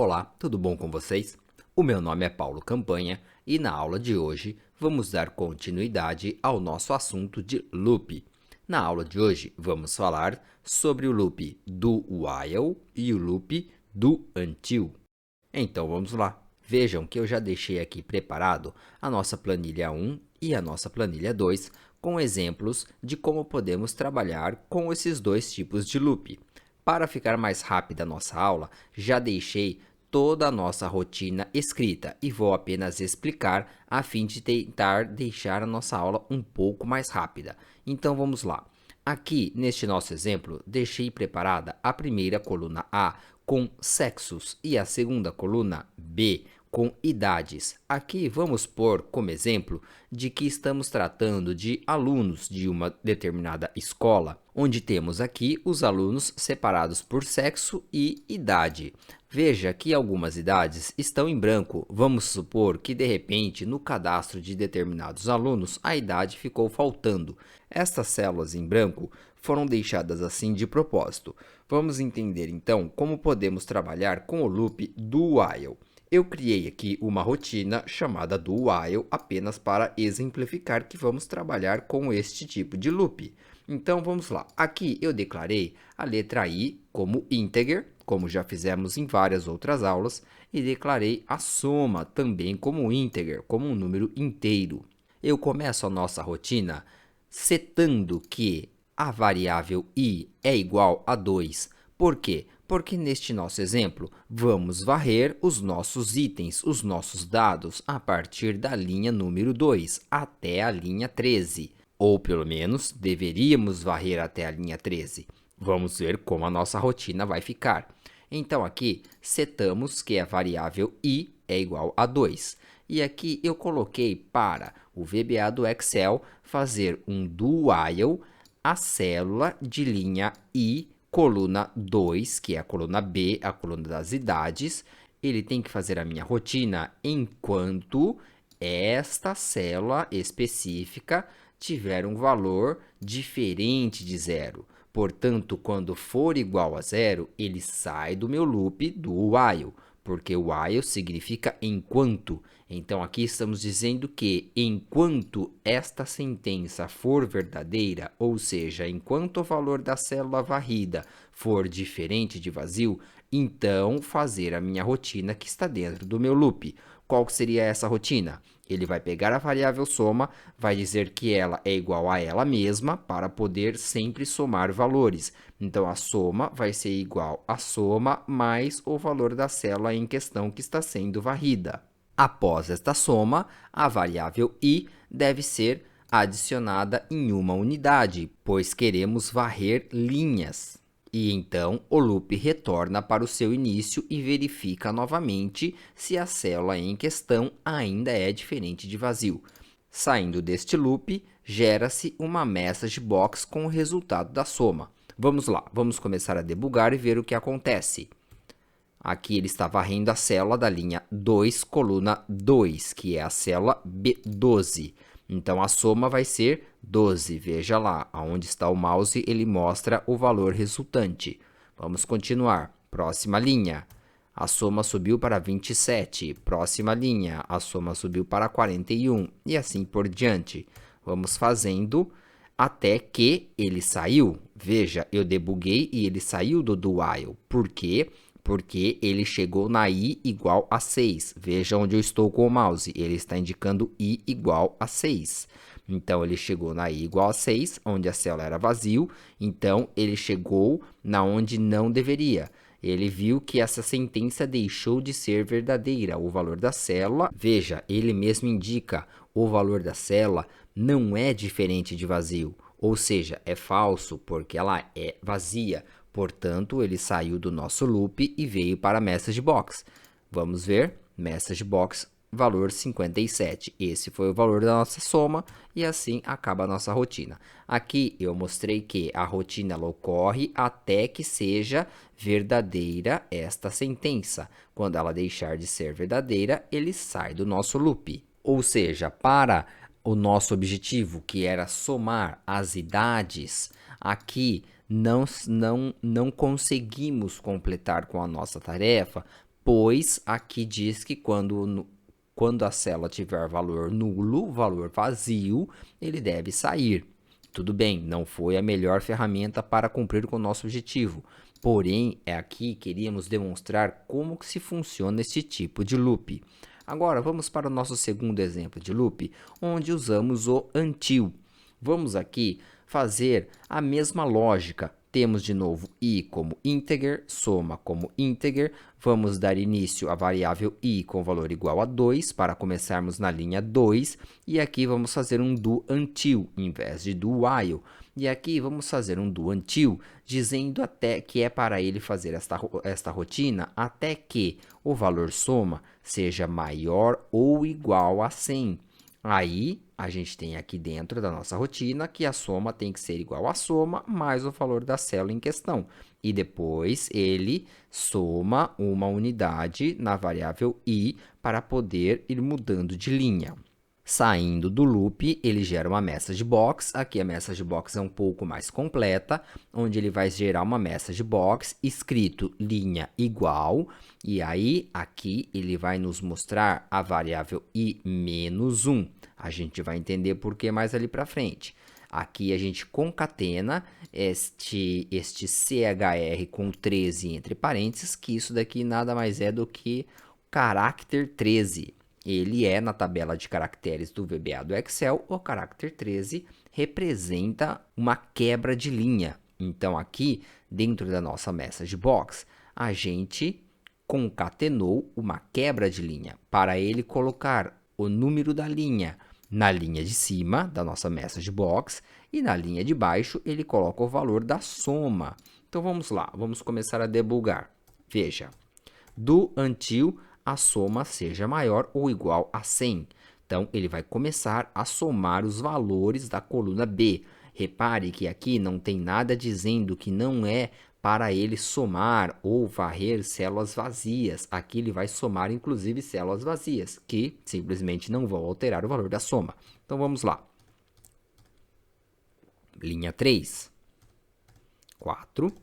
Olá, tudo bom com vocês? O meu nome é Paulo Campanha e na aula de hoje vamos dar continuidade ao nosso assunto de loop. Na aula de hoje vamos falar sobre o loop do while e o loop do until. Então vamos lá. Vejam que eu já deixei aqui preparado a nossa planilha 1 e a nossa planilha 2 com exemplos de como podemos trabalhar com esses dois tipos de loop. Para ficar mais rápida a nossa aula, já deixei toda a nossa rotina escrita e vou apenas explicar a fim de tentar deixar a nossa aula um pouco mais rápida. Então vamos lá. Aqui, neste nosso exemplo, deixei preparada a primeira coluna A com sexos e a segunda coluna B com idades. Aqui vamos pôr como exemplo de que estamos tratando de alunos de uma determinada escola, onde temos aqui os alunos separados por sexo e idade. Veja que algumas idades estão em branco. Vamos supor que, de repente, no cadastro de determinados alunos, a idade ficou faltando. Estas células em branco foram deixadas assim de propósito. Vamos entender, então, como podemos trabalhar com o loop do while. Eu criei aqui uma rotina chamada do while apenas para exemplificar que vamos trabalhar com este tipo de loop. Então, vamos lá. Aqui eu declarei a letra I como integer, como já fizemos em várias outras aulas, e declarei a soma também como integer, como um número inteiro. Eu começo a nossa rotina setando que a variável I é igual a 2. Por quê? Porque neste nosso exemplo, vamos varrer os nossos itens, os nossos dados, a partir da linha número 2 até a linha 13. Ou, pelo menos, deveríamos varrer até a linha 13. Vamos ver como a nossa rotina vai ficar. Então, aqui, setamos que a variável I é igual a 2. E aqui eu coloquei para o VBA do Excel fazer um do while a célula de linha I, coluna 2, que é a coluna B, a coluna das idades. Ele tem que fazer a minha rotina enquanto esta célula específica tiver um valor diferente de zero. Portanto, quando for igual a zero, ele sai do meu loop do while, porque while significa enquanto. Então, aqui estamos dizendo que enquanto esta sentença for verdadeira, ou seja, enquanto o valor da célula varrida for diferente de vazio, então fazer a minha rotina que está dentro do meu loop. Qual seria essa rotina? Ele vai pegar a variável soma, vai dizer que ela é igual a ela mesma para poder sempre somar valores. Então, a soma vai ser igual a soma mais o valor da célula em questão que está sendo varrida. Após esta soma, a variável I deve ser adicionada em uma unidade, pois queremos varrer linhas. E então, o loop retorna para o seu início e verifica novamente se a célula em questão ainda é diferente de vazio. Saindo deste loop, gera-se uma message box com o resultado da soma. Vamos lá, vamos começar a debugar e ver o que acontece. Aqui ele está varrendo a célula da linha 2, coluna 2, que é a célula B12. Então, a soma vai ser 12. Veja lá, onde está o mouse, ele mostra o valor resultante. Vamos continuar. Próxima linha. A soma subiu para 27. Próxima linha. A soma subiu para 41. E assim por diante. Vamos fazendo até que ele saiu. Veja, eu debuguei e ele saiu do while. Por quê? Porque ele chegou na I igual a 6. Veja onde eu estou com o mouse. Ele está indicando I igual a 6. Então, ele chegou na I igual a 6, onde a célula era vazio. Então, ele chegou na onde não deveria. Ele viu que essa sentença deixou de ser verdadeira. O valor da célula, veja, ele mesmo indica o valor da célula não é diferente de vazio. Ou seja, é falso porque ela é vazia. Portanto, ele saiu do nosso loop e veio para a message box. Vamos ver, message box, valor 57. Esse foi o valor da nossa soma e assim acaba a nossa rotina. Aqui eu mostrei que a rotina ela ocorre até que seja verdadeira esta sentença. Quando ela deixar de ser verdadeira, ele sai do nosso loop. Ou seja, para o nosso objetivo, que era somar as idades, aqui não conseguimos completar com a nossa tarefa, pois aqui diz que quando a célula tiver valor nulo, valor vazio, ele deve sair. Tudo bem, não foi a melhor ferramenta para cumprir com o nosso objetivo. Porém, aqui queríamos demonstrar como que se funciona esse tipo de loop. Agora, vamos para o nosso segundo exemplo de loop, onde usamos o until. Vamos aqui fazer a mesma lógica. Temos de novo i como integer, soma como integer. Vamos dar início à variável i com valor igual a 2 para começarmos na linha 2. E aqui vamos fazer um do until em vez de do while. E aqui vamos fazer um do until dizendo até que é para ele fazer esta rotina até que o valor soma seja maior ou igual a 100. Aí, a gente tem aqui dentro da nossa rotina que a soma tem que ser igual à soma mais o valor da célula em questão. E depois ele soma uma unidade na variável i para poder ir mudando de linha. Saindo do loop, ele gera uma message box. Aqui a message box é um pouco mais completa, onde ele vai gerar uma message box escrito linha igual. E aí, aqui, ele vai nos mostrar a variável i menos 1. A gente vai entender por que mais ali para frente. Aqui a gente concatena este CHR com 13 entre parênteses, que isso daqui nada mais é do que caráter 13. Ele é, na tabela de caracteres do VBA do Excel, o caráter 13 representa uma quebra de linha. Então, aqui, dentro da nossa message box, a gente concatenou uma quebra de linha para ele colocar o número da linha na linha de cima da nossa message box e na linha de baixo ele coloca o valor da soma. Então, vamos lá, vamos começar a debugar. Veja, do until a soma seja maior ou igual a 100. Então, ele vai começar a somar os valores da coluna B. Repare que aqui não tem nada dizendo que não é para ele somar ou varrer células vazias. Aqui ele vai somar, inclusive, células vazias, que simplesmente não vão alterar o valor da soma. Então, vamos lá. Linha 3, 4,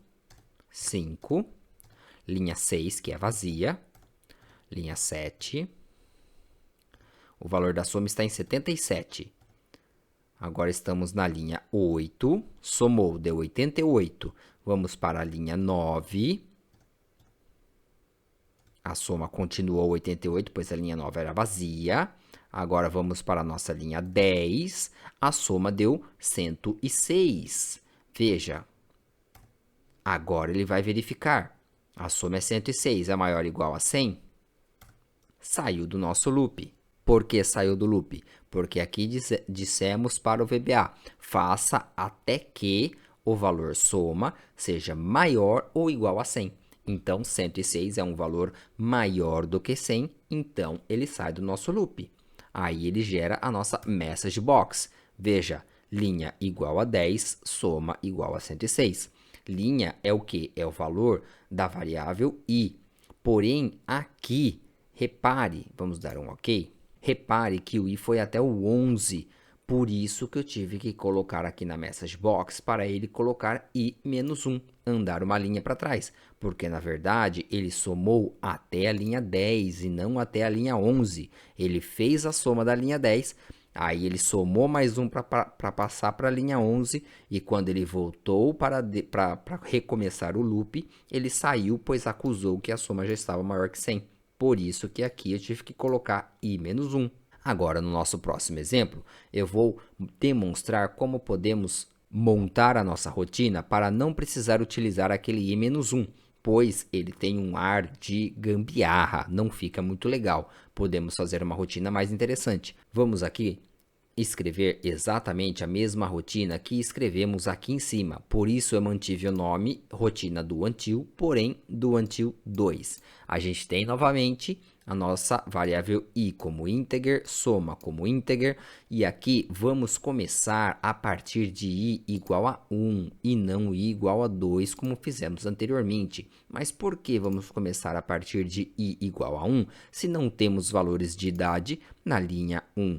5, linha 6, que é vazia, linha 7, o valor da soma está em 77. Agora estamos na linha 8, somou, deu 88. Vamos para a linha 9. A soma continuou 88, pois a linha 9 era vazia. Agora vamos para a nossa linha 10. A soma deu 106. Veja, agora ele vai verificar. A soma é 106, é maior ou igual a 100? Saiu do nosso loop. Por que saiu do loop? Porque aqui dissemos para o VBA, faça até que o valor soma seja maior ou igual a 100. Então, 106 é um valor maior do que 100, então ele sai do nosso loop. Aí ele gera a nossa message box. Veja, linha igual a 10, soma igual a 106. Linha é o que? É o valor da variável i. Porém, aqui, repare, vamos dar um ok? Repare que o i foi até o 11, por isso que eu tive que colocar aqui na message box para ele colocar i menos 1, andar uma linha para trás, porque na verdade ele somou até a linha 10 e não até a linha 11. Ele fez a soma da linha 10, aí ele somou mais um para passar para a linha 11 e quando ele voltou para recomeçar o loop, ele saiu, pois acusou que a soma já estava maior que 100. Por isso que aqui eu tive que colocar i menos 1. Agora, no nosso próximo exemplo, eu vou demonstrar como podemos montar a nossa rotina para não precisar utilizar aquele i menos 1, pois ele tem um ar de gambiarra, não fica muito legal. Podemos fazer uma rotina mais interessante. Vamos aqui escrever exatamente a mesma rotina que escrevemos aqui em cima. Por isso eu mantive o nome rotina do until, porém do until 2. A gente tem novamente a nossa variável i como integer, soma como integer, e aqui vamos começar a partir de i igual a 1 e não i igual a 2, como fizemos anteriormente. Mas por que vamos começar a partir de i igual a 1 se não temos valores de idade na linha 1?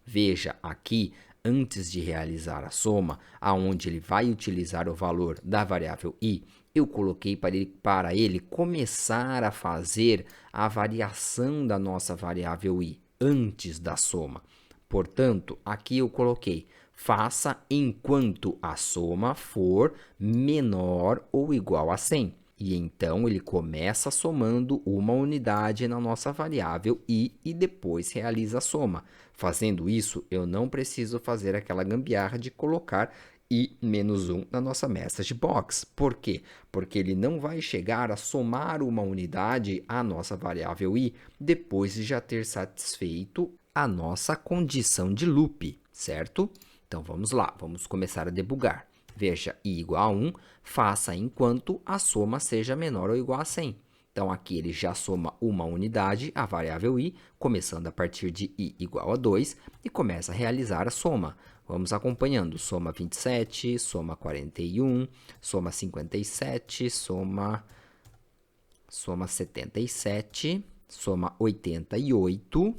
Veja aqui, antes de realizar a soma, aonde ele vai utilizar o valor da variável i, eu coloquei para ele começar a fazer a variação da nossa variável i antes da soma. Portanto, aqui eu coloquei faça enquanto a soma for menor ou igual a 100. E então ele começa somando uma unidade na nossa variável i e depois realiza a soma. Fazendo isso, eu não preciso fazer aquela gambiarra de colocar i menos 1 na nossa message box. Por quê? Porque ele não vai chegar a somar uma unidade à nossa variável i depois de já ter satisfeito a nossa condição de loop, certo? Então, vamos lá, vamos começar a debugar. Veja, i igual a 1, faça enquanto a soma seja menor ou igual a 100. Então, aqui ele já soma uma unidade, a variável i, começando a partir de i igual a 2, e começa a realizar a soma. Vamos acompanhando, soma 27, soma 41, soma 57, soma 77, soma 88,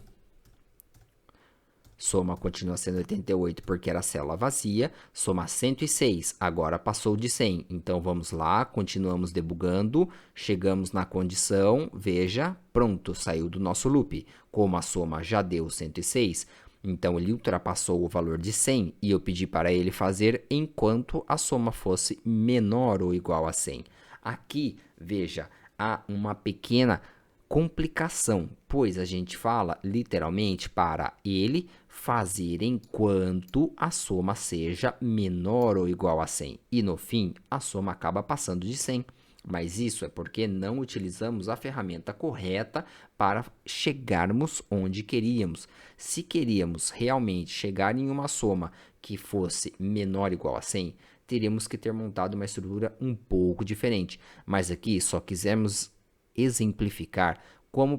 soma continua sendo 88 porque era célula vazia, soma 106, agora passou de 100. Então, vamos lá, continuamos debugando, chegamos na condição, veja, pronto, saiu do nosso loop. Como a soma já deu 106, então ele ultrapassou o valor de 100 e eu pedi para ele fazer enquanto a soma fosse menor ou igual a 100. Aqui, veja, há uma pequena complicação, pois a gente fala literalmente para ele fazer enquanto a soma seja menor ou igual a 100. E no fim, a soma acaba passando de 100. Mas isso é porque não utilizamos a ferramenta correta para chegarmos onde queríamos. Se queríamos realmente chegar em uma soma que fosse menor ou igual a 100, teríamos que ter montado uma estrutura um pouco diferente. Mas aqui só quisemos exemplificar como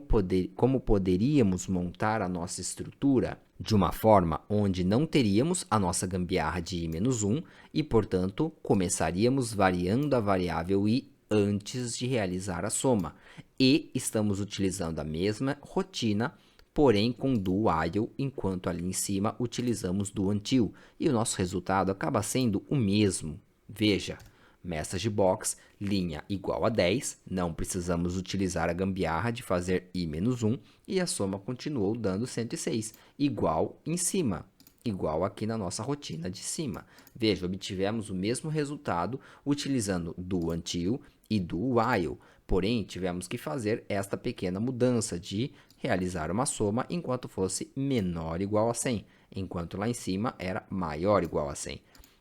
poderíamos montar a nossa estrutura de uma forma onde não teríamos a nossa gambiarra de i-1 e, portanto, começaríamos variando a variável i antes de realizar a soma. E estamos utilizando a mesma rotina, porém com do while, enquanto ali em cima utilizamos do until. E o nosso resultado acaba sendo o mesmo. Veja, message box, linha igual a 10, não precisamos utilizar a gambiarra de fazer i-1 e a soma continuou dando 106, igual em cima, igual aqui na nossa rotina de cima. Veja, obtivemos o mesmo resultado utilizando do until e do while, porém tivemos que fazer esta pequena mudança de realizar uma soma enquanto fosse menor ou igual a 100, enquanto lá em cima era maior ou igual a 100.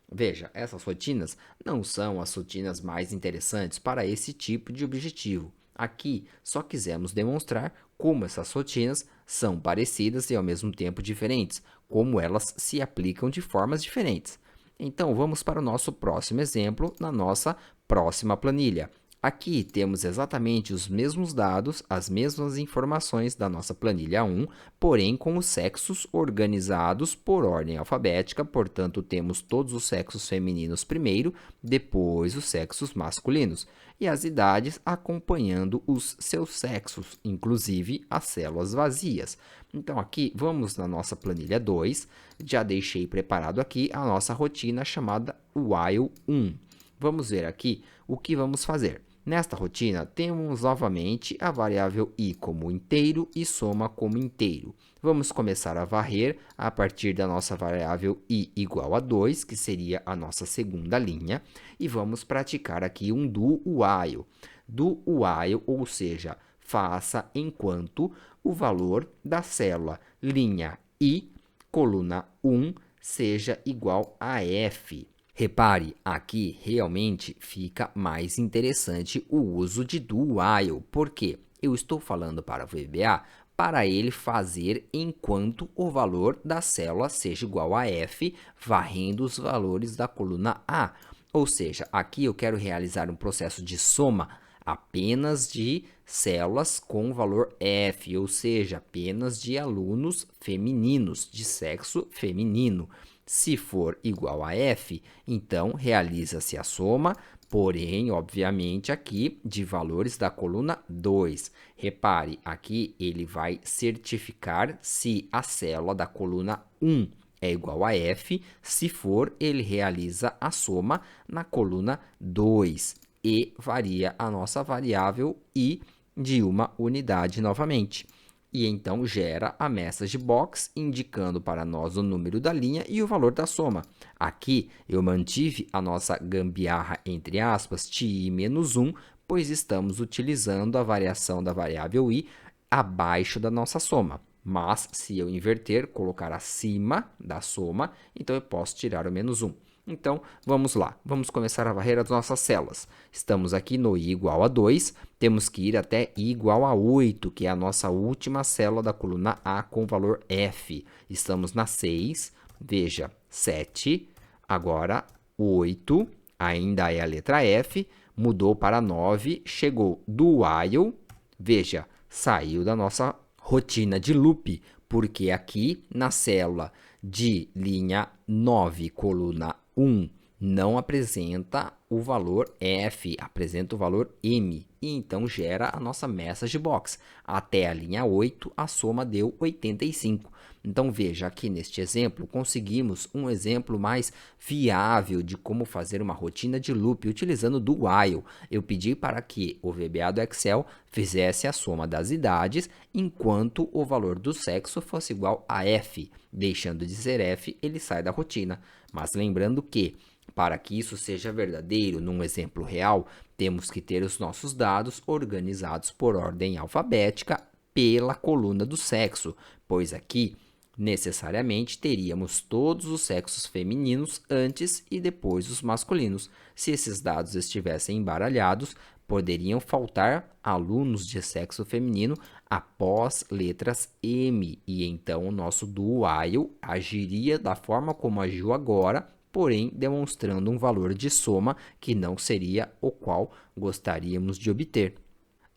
Veja, essas rotinas não são as rotinas mais interessantes para esse tipo de objetivo. Aqui, só quisemos demonstrar como essas rotinas são parecidas e ao mesmo tempo diferentes, como elas se aplicam de formas diferentes. Então, vamos para o nosso próximo exemplo na nossa próxima planilha. Aqui temos exatamente os mesmos dados, as mesmas informações da nossa planilha 1, porém com os sexos organizados por ordem alfabética, portanto, temos todos os sexos femininos primeiro, depois os sexos masculinos, e as idades acompanhando os seus sexos, inclusive as células vazias. Então, aqui, vamos na nossa planilha 2, já deixei preparado aqui a nossa rotina chamada while 1. Vamos ver aqui o que vamos fazer. Nesta rotina, temos novamente a variável i como inteiro e soma como inteiro. Vamos começar a varrer a partir da nossa variável i igual a 2, que seria a nossa segunda linha, e vamos praticar aqui um do while. Do while, ou seja, faça enquanto o valor da célula linha i, coluna 1, seja igual a f. Repare, aqui realmente fica mais interessante o uso de do while, porque eu estou falando para o VBA para ele fazer enquanto o valor da célula seja igual a f, varrendo os valores da coluna A. Ou seja, aqui eu quero realizar um processo de soma apenas de células com valor f, ou seja, apenas de alunos femininos, de sexo feminino. Se for igual a f, então realiza-se a soma, porém, obviamente, aqui de valores da coluna 2. Repare, aqui ele vai certificar se a célula da coluna 1 é igual a f, se for, ele realiza a soma na coluna 2. e varia a nossa variável i de uma unidade novamente. E então gera a message box, indicando para nós o número da linha e o valor da soma. Aqui eu mantive a nossa gambiarra, entre aspas, ti menos 1, pois estamos utilizando a variação da variável i abaixo da nossa soma. Mas, se eu inverter, colocar acima da soma, então eu posso tirar o menos 1. Então, vamos lá. Vamos começar a varrer as nossas células. Estamos aqui no i igual a 2, temos que ir até i igual a 8, que é a nossa última célula da coluna A com o valor F. Estamos na 6, veja, 7, agora 8, ainda é a letra F, mudou para 9, chegou do while, veja, saiu da nossa rotina de loop, porque aqui na célula de linha 9, coluna 1, não apresenta o valor F, apresenta o valor M, e então gera a nossa message box. Até a linha 8, a soma deu 85. Então, veja, aqui neste exemplo, conseguimos um exemplo mais viável de como fazer uma rotina de loop utilizando do while. Eu pedi para que o VBA do Excel fizesse a soma das idades, enquanto o valor do sexo fosse igual a F. Deixando de ser F, ele sai da rotina. Mas lembrando que, para que isso seja verdadeiro num exemplo real, temos que ter os nossos dados organizados por ordem alfabética pela coluna do sexo, pois aqui necessariamente teríamos todos os sexos femininos antes e depois os masculinos. Se esses dados estivessem embaralhados, poderiam faltar alunos de sexo feminino após letras M, e então o nosso do while agiria da forma como agiu agora, porém demonstrando um valor de soma que não seria o qual gostaríamos de obter.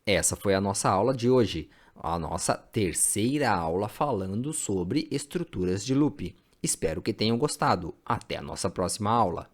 Essa foi a nossa aula de hoje, a nossa terceira aula falando sobre estruturas de loop. Espero que tenham gostado. Até a nossa próxima aula.